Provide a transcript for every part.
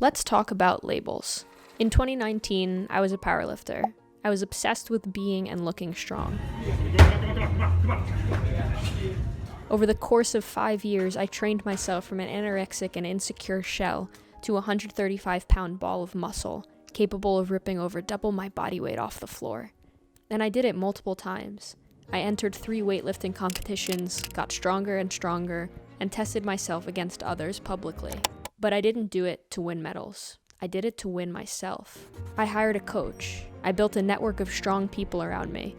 Let's talk about labels. In 2019, I was a powerlifter. I was obsessed with being and looking strong. Over the course of 5 years, I trained myself from an anorexic and insecure shell to a 135-pound ball of muscle, capable of ripping over double my body weight off the floor. And I did it multiple times. I entered 3 weightlifting competitions, got stronger and stronger, and tested myself against others publicly. But I didn't do it to win medals. I did it to win myself. I hired a coach. I built a network of strong people around me.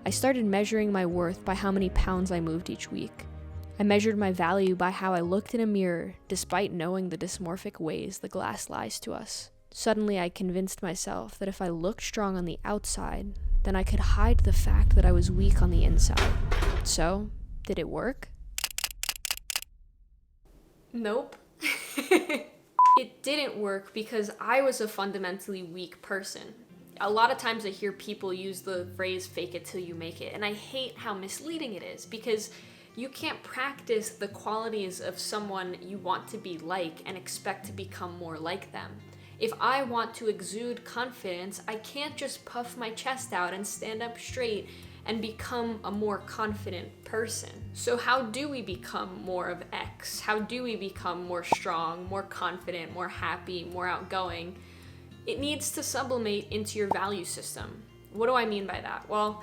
I started measuring my worth by how many pounds I moved each week. I measured my value by how I looked in a mirror, despite knowing the dysmorphic ways the glass lies to us. Suddenly, I convinced myself that if I looked strong on the outside, then I could hide the fact that I was weak on the inside. So, did it work? Nope. It didn't work because I was a fundamentally weak person. A lot of times I hear people use the phrase fake it till you make it, and I hate how misleading it is because you can't practice the qualities of someone you want to be like and expect to become more like them. If I want to exude confidence, I can't just puff my chest out and stand up straight and become a more confident person. So how do we become more of X? How do we become more strong, more confident, more happy, more outgoing? It needs to sublimate into your value system. What do I mean by that? Well,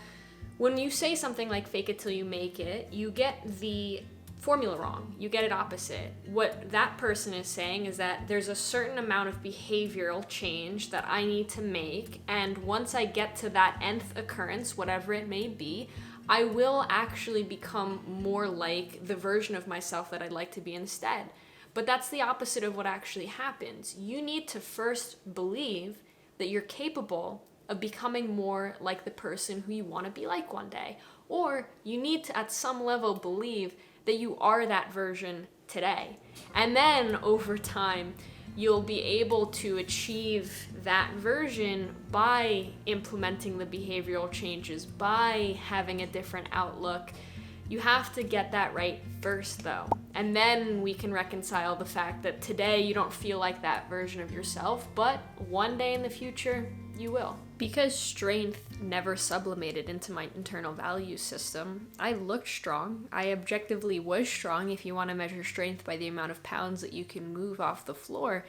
when you say something like fake it till you make it, you get the formula wrong. You get it opposite. What that person is saying is that there's a certain amount of behavioral change that I need to make, and once I get to that nth occurrence, whatever it may be, I will actually become more like the version of myself that I'd like to be instead. But that's the opposite of what actually happens. You need to first believe that you're capable of becoming more like the person who you want to be like one day. Or you need to, at some level, believe that you are that version today. And then over time, you'll be able to achieve that version by implementing the behavioral changes, by having a different outlook. You have to get that right first, though. And then we can reconcile the fact that today you don't feel like that version of yourself, but one day in the future, you will. Because strength never sublimated into my internal value system, I looked strong. I objectively was strong if you want to measure strength by the amount of pounds that you can move off the floor.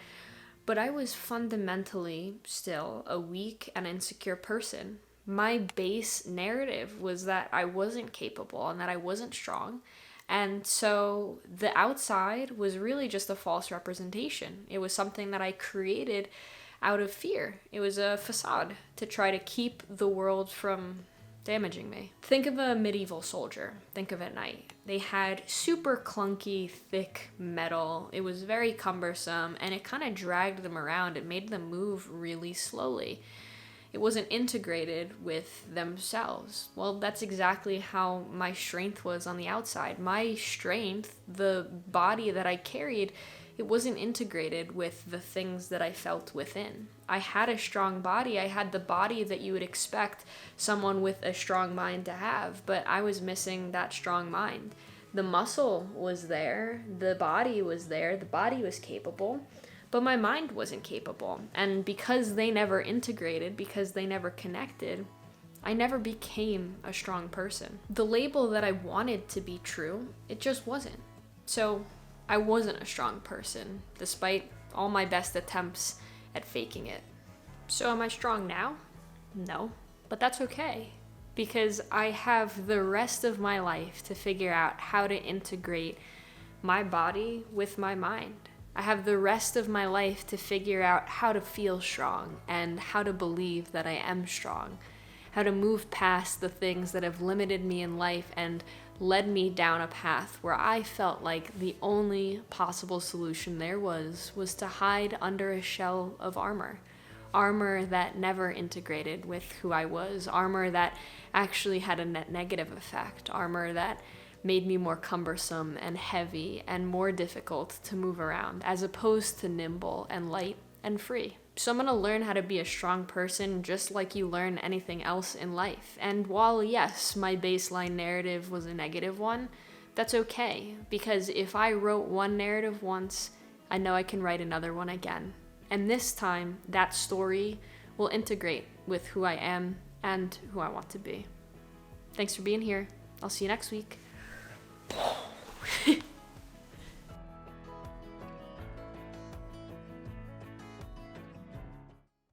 But I was fundamentally still a weak and insecure person. My base narrative was that I wasn't capable and that I wasn't strong. And so the outside was really just a false representation. It was something that I created out of fear. It was a facade to try to keep the world from damaging me. Think of a medieval soldier. Think of a knight. They had super clunky, thick metal. It was very cumbersome, and it kind of dragged them around. It made them move really slowly. It wasn't integrated with themselves. Well, that's exactly how my strength was on the outside. My strength, the body that I carried, it wasn't integrated with the things that I felt within. I had a strong body. I had the body that you would expect someone with a strong mind to have, but I was missing that strong mind. The muscle was there, the body was there, the body was capable, but my mind wasn't capable. And because they never integrated, because they never connected, I never became a strong person. The label that I wanted to be true, it just wasn't. So I wasn't a strong person, despite all my best attempts at faking it. So am I strong now? No, but that's okay, because I have the rest of my life to figure out how to integrate my body with my mind. I have the rest of my life to figure out how to feel strong and how to believe that I am strong, how to move past the things that have limited me in life and led me down a path where I felt like the only possible solution there was to hide under a shell of armor. Armor that never integrated with who I was. Armor that actually had a net negative effect. Armor that made me more cumbersome and heavy and more difficult to move around, as opposed to nimble and light and free. So I'm going to learn how to be a strong person just like you learn anything else in life. And while, yes, my baseline narrative was a negative one, that's okay. Because if I wrote one narrative once, I know I can write another one again. And this time, that story will integrate with who I am and who I want to be. Thanks for being here. I'll see you next week.